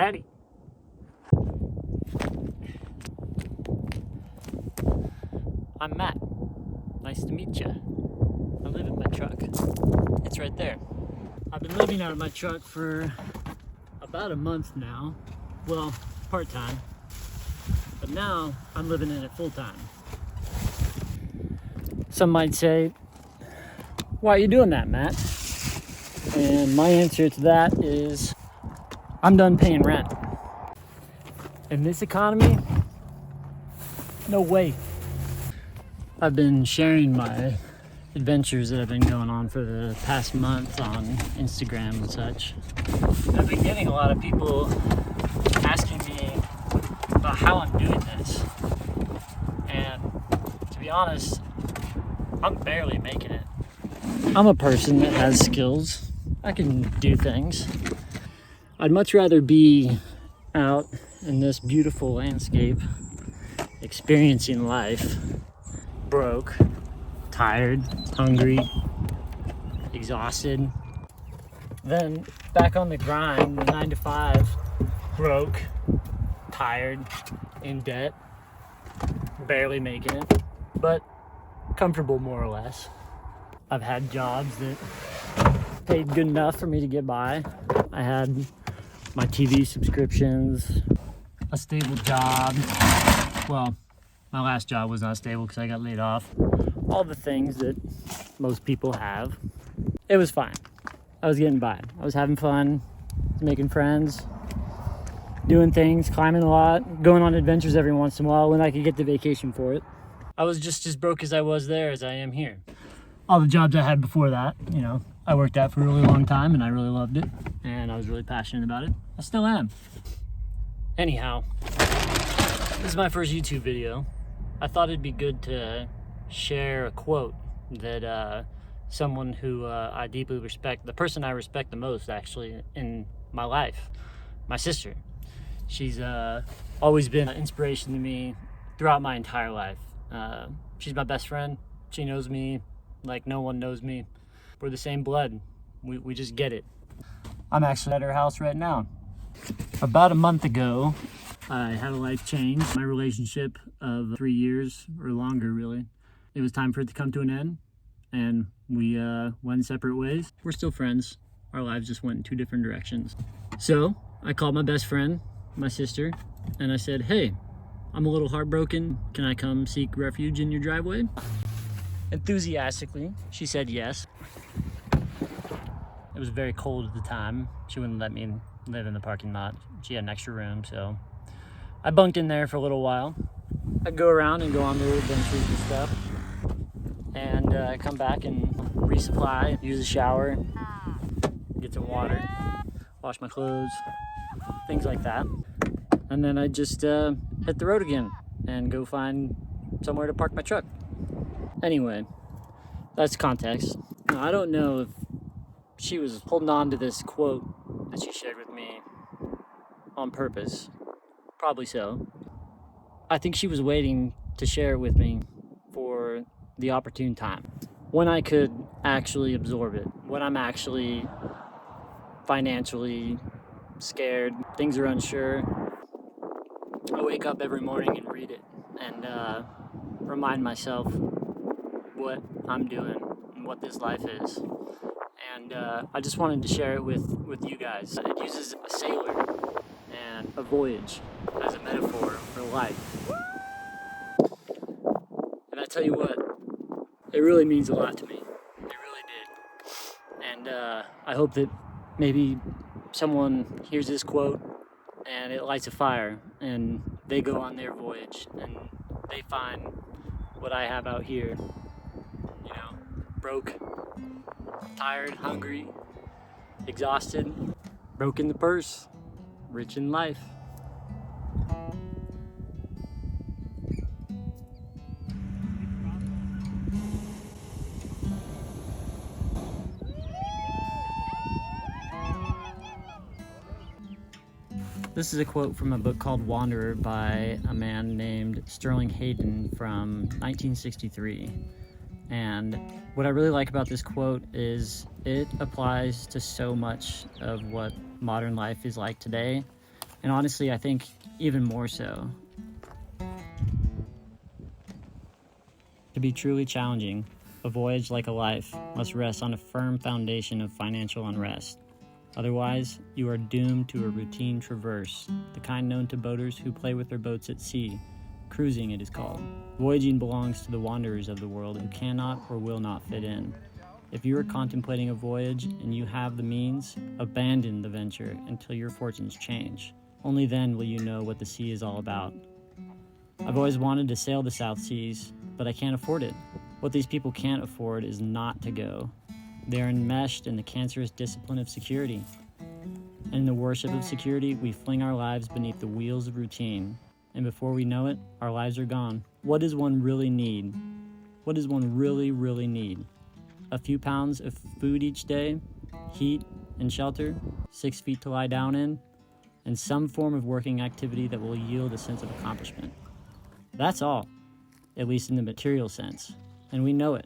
Howdy. I'm Matt. Nice to meet you. I live in my truck. It's right there. I've been living out of my truck for about a month now. Well, part-time. But now I'm living in it full-time. Some might say, why are you doing that, Matt? And my answer to that is, I'm done paying rent. In this economy, no way. I've been sharing my adventures that have been going on for the past month on Instagram and such. I've been getting a lot of people asking me about how I'm doing this. And to be honest, I'm barely making it. I'm a person that has skills. I can do things. I'd much rather be out in this beautiful landscape, experiencing life, broke, tired, hungry, exhausted, than back on the grind, 9 to 5, broke, tired, in debt, barely making it, but comfortable more or less. I've had jobs that paid good enough for me to get by. I had my TV subscriptions, a stable job. Well, my last job was not stable because I got laid off. All the things that most people have. It was fine. I was getting by. I was having fun, making friends, doing things, climbing a lot, going on adventures every once in a while when I could get the vacation for it. I was just as broke as I was there as I am here. All the jobs I had before that, you know, I worked at for a really long time and I really loved it and I was really passionate about it. I still am. Anyhow, this is my first YouTube video. I thought it'd be good to share a quote that someone who I deeply respect, the person I respect the most actually in my life, my sister. She's always been an inspiration to me throughout my entire life. She's my best friend. She knows me like no one knows me. We're the same blood. We just get it. I'm actually at her house right now. About a month ago, I had a life change. My relationship of 3 years or longer, really. It was time for it to come to an end, and we went separate ways. We're still friends. Our lives just went in 2 different directions. So I called my best friend, my sister, and I said, hey, I'm a little heartbroken. Can I come seek refuge in your driveway? Enthusiastically, she said yes. It was very cold at the time. She wouldn't let me live in the parking lot. She had an extra room, so I bunked in there for a little while. I'd go around and go on little adventures and stuff. And come back and resupply, use a shower, get some water, wash my clothes, things like that. And then I'd just hit the road again and go find somewhere to park my truck. Anyway, that's context. Now, I don't know if she was holding on to this quote that she shared with me on purpose. Probably so. I think she was waiting to share it with me for the opportune time, when I could actually absorb it, when I'm actually financially scared, things are unsure. I wake up every morning and read it and remind myself what I'm doing and what this life is. And I just wanted to share it with you guys. It uses a sailor and a voyage as a metaphor for life. And I tell you what, it really means a lot to me. It really did. And I hope that maybe someone hears this quote and it lights a fire and they go on their voyage and they find what I have out here. You know, broke, tired, hungry, exhausted, broke in the purse, rich in life. This is a quote from a book called Wanderer by a man named Sterling Hayden from 1963. And what I really like about this quote is it applies to so much of what modern life is like today And honestly, I think even more so. To be truly challenging, a voyage like a life must rest on a firm foundation of financial unrest. Otherwise, you are doomed to a routine traverse, the kind known to boaters who play with their boats at sea. Cruising, it is called. Voyaging belongs to the wanderers of the world who cannot or will not fit in. If you are contemplating a voyage and you have the means, abandon the venture until your fortunes change. Only then will you know what the sea is all about. I've always wanted to sail the South Seas, but I can't afford it. What these people can't afford is not to go. They are enmeshed in the cancerous discipline of security. And in the worship of security, we fling our lives beneath the wheels of routine. And before we know it, our lives are gone. What does one really need? What does one really need? A few pounds of food each day, heat and shelter, 6 feet to lie down in, and some form of working activity that will yield a sense of accomplishment. That's all, at least in the material sense, and we know it.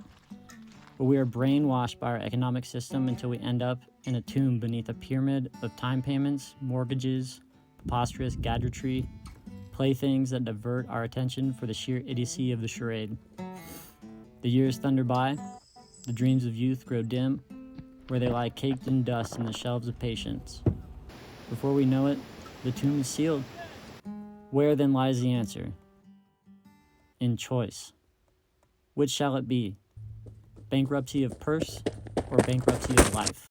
But we are brainwashed by our economic system until we end up in a tomb beneath a pyramid of time payments, mortgages, preposterous gadgetry, playthings that divert our attention for the sheer idiocy of the charade. The years thunder by, the dreams of youth grow dim, where they lie caked in dust in the shelves of patience. Before we know it, the tomb is sealed. Where then lies the answer? In choice. Which shall it be? Bankruptcy of purse or bankruptcy of life?